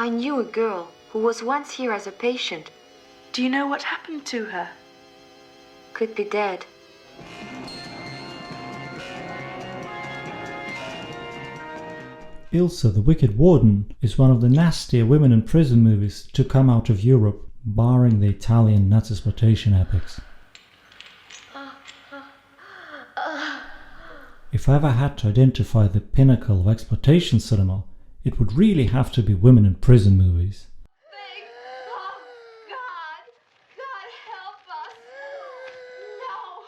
I knew a girl who was once here as a patient. Do you know what happened to her? Could be dead. Ilsa the Wicked Warden is one of the nastier women in prison movies to come out of Europe, barring the Italian Nuttisploitation epics. If I ever had to identify the pinnacle of exploitation cinema, it would really have to be women in prison movies. Oh, God! God, help us! No!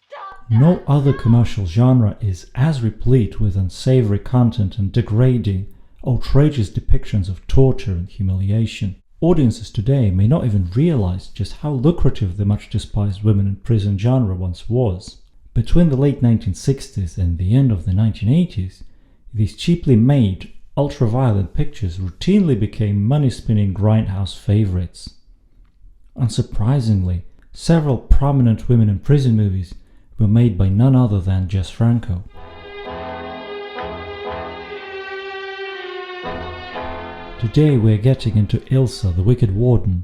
Stop that! No other commercial genre is as replete with unsavory content and degrading, outrageous depictions of torture and humiliation. Audiences today may not even realize just how lucrative the much despised women in prison genre once was. Between the late 1960s and the end of the 1980s, these cheaply made, ultra-violent pictures routinely became money-spinning grindhouse favorites. Unsurprisingly, several prominent women in prison movies were made by none other than Jess Franco. Today we're getting into Ilsa the Wicked Warden,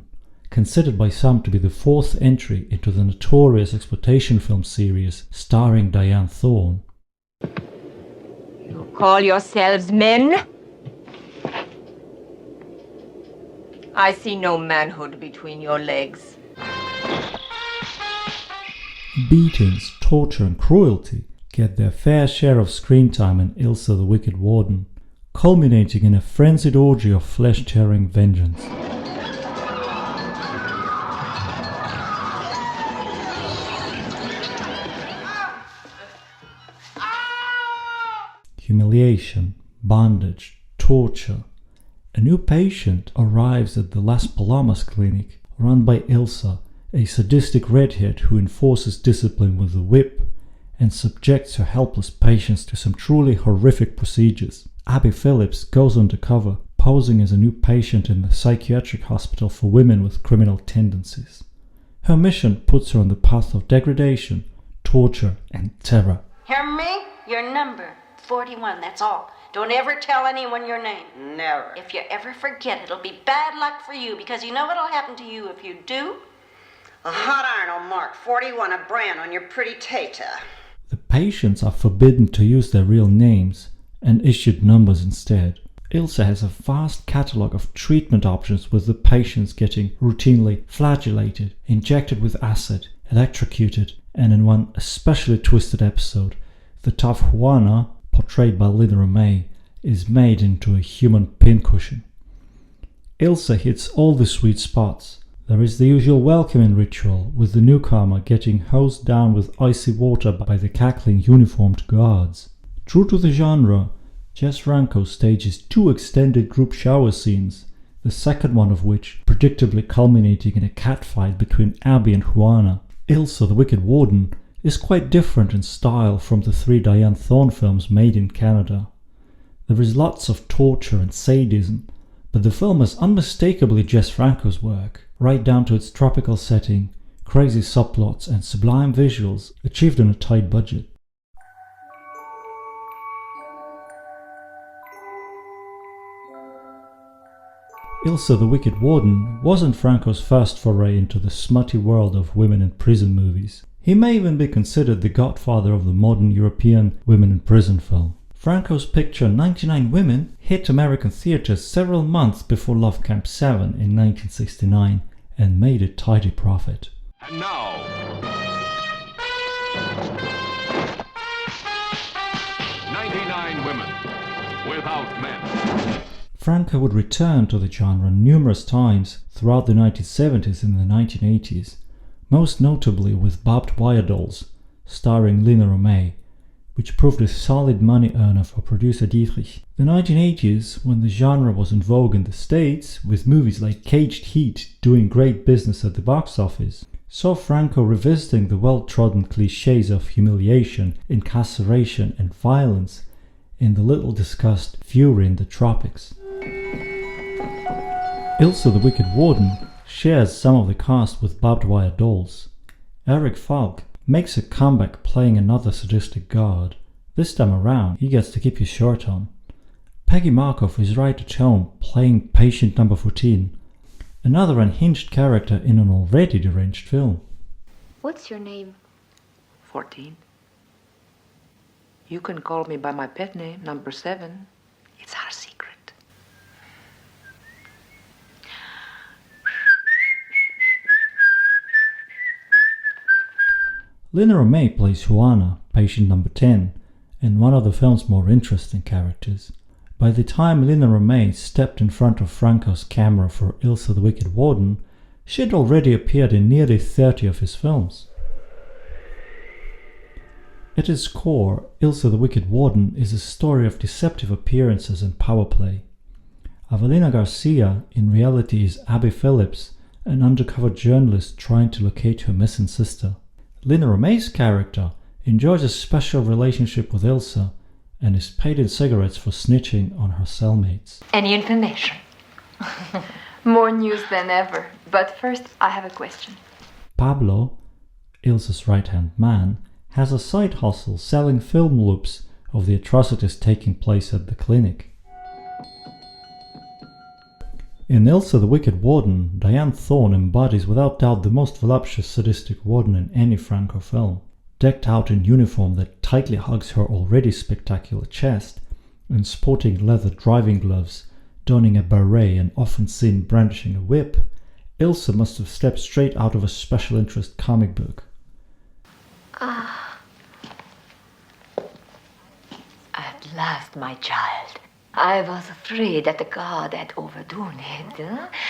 considered by some to be the fourth entry into the notorious exploitation film series starring Diane Thorne. You call yourselves men? I see no manhood between your legs. Beatings, torture and cruelty get their fair share of screen time in Ilsa the Wicked Warden, culminating in a frenzied orgy of flesh-tearing vengeance. Humiliation, bondage, torture. A new patient arrives at the Las Palomas clinic, run by Ilsa, a sadistic redhead who enforces discipline with a whip and subjects her helpless patients to some truly horrific procedures. Abby Phillips goes undercover, posing as a new patient in the psychiatric hospital for women with criminal tendencies. Her mission puts her on the path of degradation, torture, and terror. Hear me? Your number, 41, that's all. Don't ever tell anyone your name. Never. If you ever forget, it'll be bad luck for you, because you know what'll happen to you if you do? A hot iron will mark 41 a brand on your pretty tata. The patients are forbidden to use their real names and issued numbers instead. Ilsa has a vast catalogue of treatment options, with the patients getting routinely flagellated, injected with acid, electrocuted, and in one especially twisted episode, the tough Juana, portrayed by Lina Romay, is made into a human pincushion. Ilsa hits all the sweet spots. There is the usual welcoming ritual, with the newcomer getting hosed down with icy water by the cackling uniformed guards. True to the genre, Jess Franco stages two extended group shower scenes, the second one of which predictably culminating in a catfight between Abby and Juana. Ilsa the Wicked Warden is quite different in style from the three Diane Thorne films made in Canada. There is lots of torture and sadism, but the film is unmistakably Jess Franco's work, right down to its tropical setting, crazy subplots and sublime visuals achieved on a tight budget. Ilsa the Wicked Warden wasn't Franco's first foray into the smutty world of women in prison movies. He may even be considered the godfather of the modern European women in prison film. Franco's picture 99 Women hit American theaters several months before Love Camp 7 in 1969 and made a tidy profit. And now, 99 Women Without Men. Franco would return to the genre numerous times throughout the 1970s and the 1980s, most notably with Barbed Wire Dolls, starring Lina Romay, which proved a solid money earner for producer Dietrich. The 1980s, when the genre was in vogue in the States, with movies like Caged Heat doing great business at the box office, saw Franco revisiting the well-trodden cliches of humiliation, incarceration and violence in the little-discussed Fury in the Tropics. Ilsa the Wicked Warden shares some of the cast with Barbed Wire Dolls. Eric Falk makes a comeback playing another sadistic guard. This time around, he gets to keep his shirt on. Peggy Markov is right at home playing patient number 14, another unhinged character in an already deranged film. What's your name? 14. You can call me by my pet name, number 7. It's our secret. Lina Romay plays Juana, patient number 10, and one of the film's more interesting characters. By the time Lina Romay stepped in front of Franco's camera for Ilsa the Wicked Warden, she had already appeared in nearly 30 of his films. At its core, Ilsa the Wicked Warden is a story of deceptive appearances and power play. Avelina Garcia in reality is Abby Phillips, an undercover journalist trying to locate her missing sister. Lina Romay's character enjoys a special relationship with Ilsa and is paid in cigarettes for snitching on her cellmates. Any information? More news than ever. But first, I have a question. Pablo, Ilsa's right-hand man, has a side hustle selling film loops of the atrocities taking place at the clinic. In Ilsa the Wicked Warden, Diane Thorne embodies without doubt the most voluptuous sadistic warden in any Franco film. Decked out in uniform that tightly hugs her already spectacular chest, and sporting leather driving gloves, donning a beret and often seen brandishing a whip, Ilsa must have stepped straight out of a special interest comic book. At last, my child. I was afraid that the god had overdone it.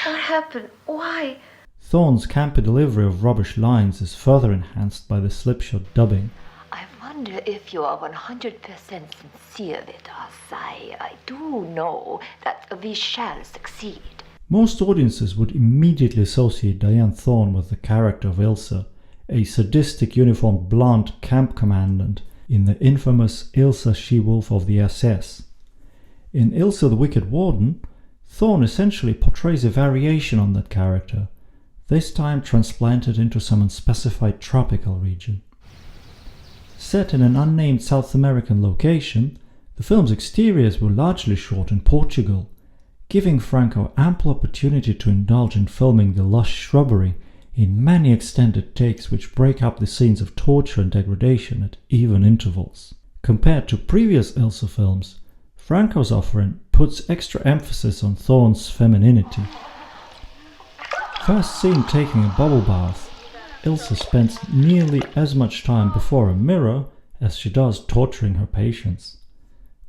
What happened? Why? Thorne's campy delivery of rubbish lines is further enhanced by the slipshod dubbing. I wonder if you are 100% sincere with us. I do know that we shall succeed. Most audiences would immediately associate Diane Thorne with the character of Ilsa, a sadistic uniformed blonde camp commandant in the infamous Ilsa She-Wolf of the SS. In Ilsa the Wicked Warden, Thorne essentially portrays a variation on that character, this time transplanted into some unspecified tropical region. Set in an unnamed South American location, the film's exteriors were largely shot in Portugal, giving Franco ample opportunity to indulge in filming the lush shrubbery in many extended takes which break up the scenes of torture and degradation at even intervals. Compared to previous Ilsa films, Franco's offering puts extra emphasis on Thorne's femininity. First seen taking a bubble bath, Ilsa spends nearly as much time before a mirror as she does torturing her patients.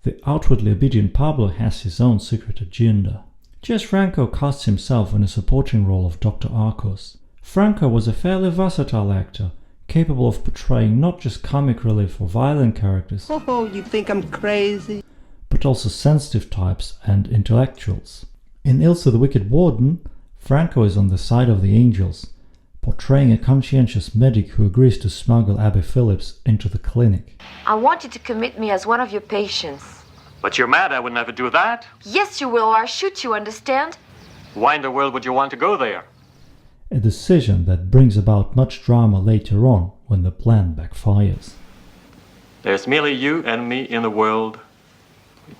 The outwardly obedient Pablo has his own secret agenda. Jess Franco casts himself in a supporting role of Dr. Arcos. Franco was a fairly versatile actor, capable of portraying not just comic relief or violent characters, Oh, you think I'm crazy? but also sensitive types and intellectuals. In Ilsa the Wicked Warden, Franco is on the side of the angels, portraying a conscientious medic who agrees to smuggle Abby Phillips into the clinic. I want you to commit me as one of your patients. But you're mad, I would never do that. Yes, you will, or I'll shoot you, understand? Why in the world would you want to go there? A decision that brings about much drama later on when the plan backfires. There's merely you and me in the world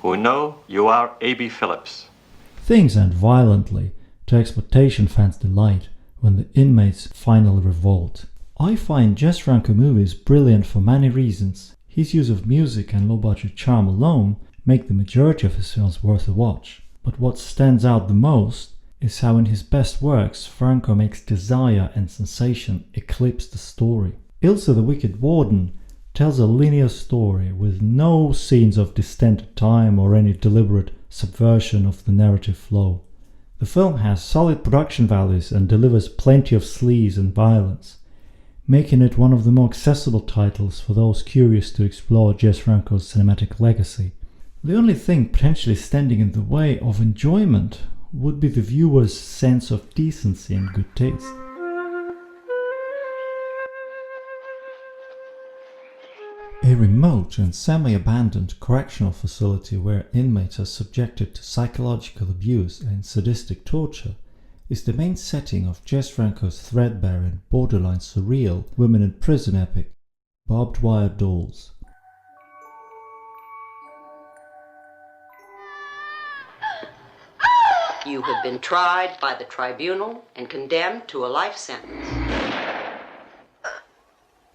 who know you are Abby Phillips. Things end violently, to exploitation fans' delight, when the inmates finally revolt. I find Jess Franco movies brilliant for many reasons. His use of music and low-budget charm alone make the majority of his films worth a watch. But what stands out the most is how in his best works Franco makes desire and sensation eclipse the story. Ilsa the Wicked Warden tells a linear story with no scenes of distended time or any deliberate subversion of the narrative flow. The film has solid production values and delivers plenty of sleaze and violence, making it one of the more accessible titles for those curious to explore Jess Franco's cinematic legacy. The only thing potentially standing in the way of enjoyment would be the viewer's sense of decency and good taste. A remote and semi-abandoned correctional facility where inmates are subjected to psychological abuse and sadistic torture is the main setting of Jess Franco's threadbare and borderline surreal women in prison epic, Barbed Wire Dolls. You have been tried by the tribunal and condemned to a life sentence.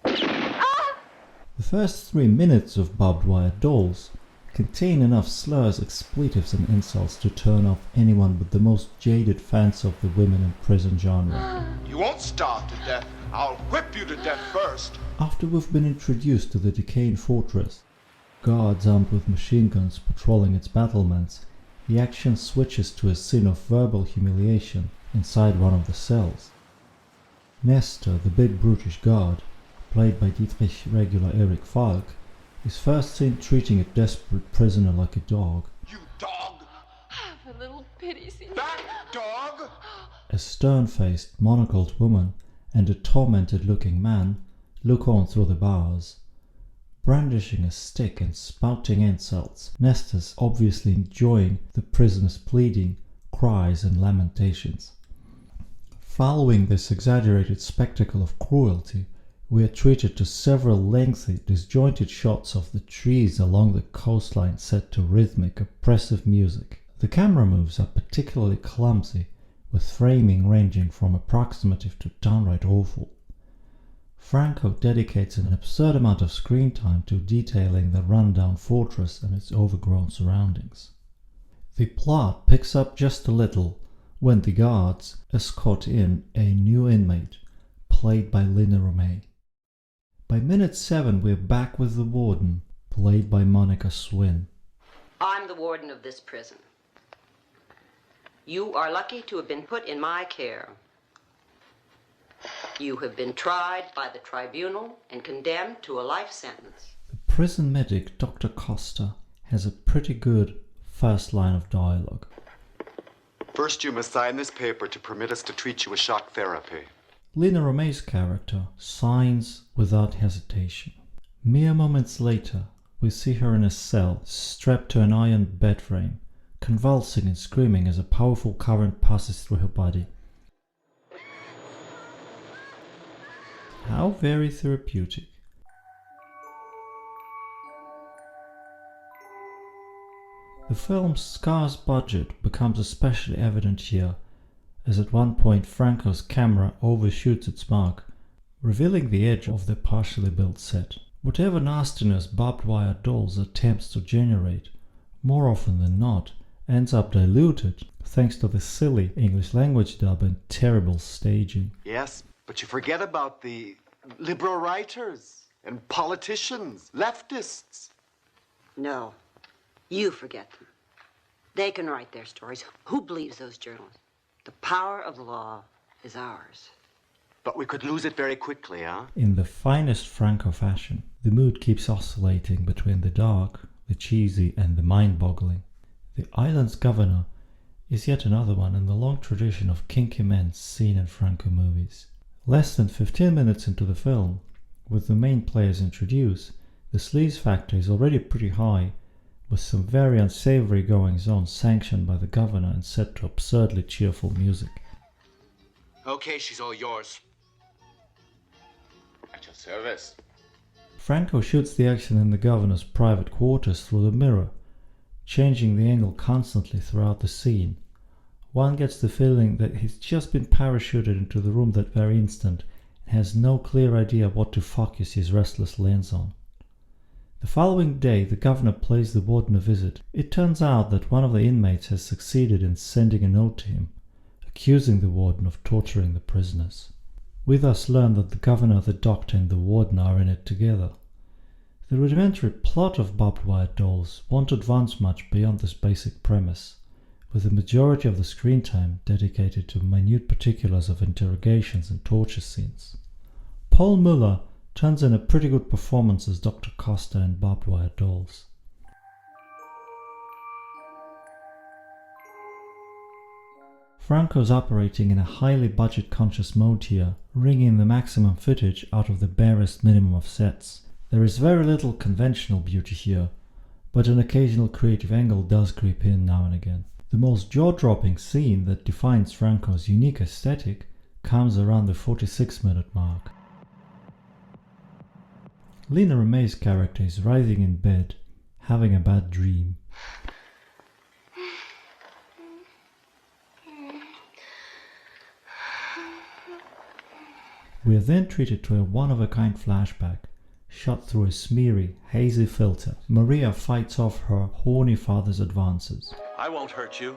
The first 3 minutes of Barbed Wire Dolls contain enough slurs, expletives and insults to turn off anyone but the most jaded fans of the women in prison genre. You won't starve to death. I'll whip you to death first. After we've been introduced to the decaying fortress, guards armed with machine guns patrolling its battlements, the action switches to a scene of verbal humiliation inside one of the cells. Nestor, the big brutish guard, played by Dietrich regular Eric Falk, is first seen treating a desperate prisoner like a dog. You dog! Have a little pity, senor. Back, dog! A stern-faced, monocled woman and a tormented-looking man look on through the bars. Brandishing a stick and spouting insults, Nestor's obviously enjoying the prisoner's pleading, cries and lamentations. Following this exaggerated spectacle of cruelty, we are treated to several lengthy, disjointed shots of the trees along the coastline set to rhythmic, oppressive music. The camera moves are particularly clumsy, with framing ranging from approximative to downright awful. Franco dedicates an absurd amount of screen time to detailing the rundown fortress and its overgrown surroundings. The plot picks up just a little when the guards escort in a new inmate, played by Lina Romay. By minute 7 we're back with the warden, played by Monica Swinn. I'm the warden of this prison. You are lucky to have been put in my care. You have been tried by the tribunal and condemned to a life sentence. The prison medic, Dr. Costa, has a pretty good first line of dialogue. First, you must sign this paper to permit us to treat you with shock therapy. Lina Romay's character signs without hesitation. Mere moments later, we see her in a cell, strapped to an iron bed frame, convulsing and screaming as a powerful current passes through her body. How very therapeutic. The film's scarce budget becomes especially evident here, as at one point Franco's camera overshoots its mark, revealing the edge of the partially built set. Whatever nastiness Barbed Wire Dolls attempts to generate, more often than not, ends up diluted thanks to the silly English language dub and terrible staging. Yes, but you forget about the liberal writers and politicians, leftists. No, you forget them. They can write their stories. Who believes those journalists? The power of law is ours. But we could lose it very quickly, huh? In the finest Franco fashion, the mood keeps oscillating between the dark, the cheesy and the mind-boggling. The island's governor is yet another one in the long tradition of kinky men seen in Franco movies. Less than 15 minutes into the film, with the main players introduced, the sleaze factor is already pretty high, with some very unsavory goings-on sanctioned by the governor and set to absurdly cheerful music. Okay, she's all yours. At your service. Franco shoots the action in the governor's private quarters through the mirror, changing the angle constantly throughout the scene. One gets the feeling that he's just been parachuted into the room that very instant and has no clear idea what to focus his restless lens on. The following day, the governor pays the warden a visit. It turns out that one of the inmates has succeeded in sending a note to him, accusing the warden of torturing the prisoners. We thus learn that the governor, the doctor and the warden are in it together. The rudimentary plot of Barbed Wire Dolls won't advance much beyond this basic premise, with the majority of the screen time dedicated to minute particulars of interrogations and torture scenes. Paul Muller turns in a pretty good performance as Dr. Costa in Barbed Wire Dolls. Franco's operating in a highly budget-conscious mode here, wringing the maximum footage out of the barest minimum of sets. There is very little conventional beauty here, but an occasional creative angle does creep in now and again. The most jaw-dropping scene that defines Franco's unique aesthetic comes around the 46-minute mark. Lina Romay's character is writhing in bed, having a bad dream. We are then treated to a one-of-a-kind flashback, shot through a smeary, hazy filter. Maria fights off her horny father's advances. I won't hurt you.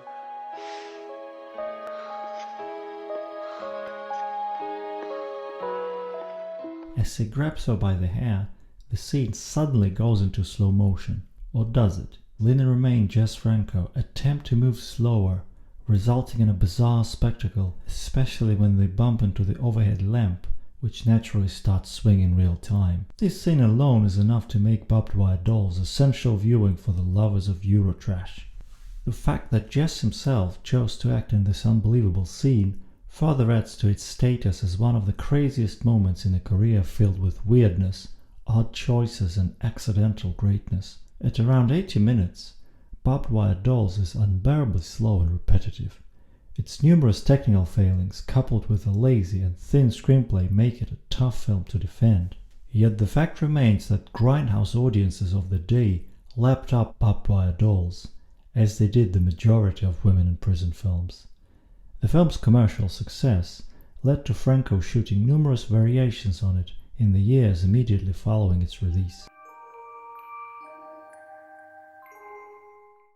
As he grabs her by the hair, the scene suddenly goes into slow motion. Or does it? Lynn and Romain, Jess Franco, attempt to move slower, resulting in a bizarre spectacle, especially when they bump into the overhead lamp, which naturally starts swinging in real time. This scene alone is enough to make Barbed Wire Dolls essential viewing for the lovers of Eurotrash. The fact that Jess himself chose to act in this unbelievable scene further adds to its status as one of the craziest moments in a career filled with weirdness, odd choices and accidental greatness. At around 80 minutes, Barbed Wire Dolls is unbearably slow and repetitive. Its numerous technical failings, coupled with a lazy and thin screenplay, make it a tough film to defend. Yet the fact remains that grindhouse audiences of the day lapped up Barbed Wire Dolls, as they did the majority of women in prison films. The film's commercial success led to Franco shooting numerous variations on it in the years immediately following its release.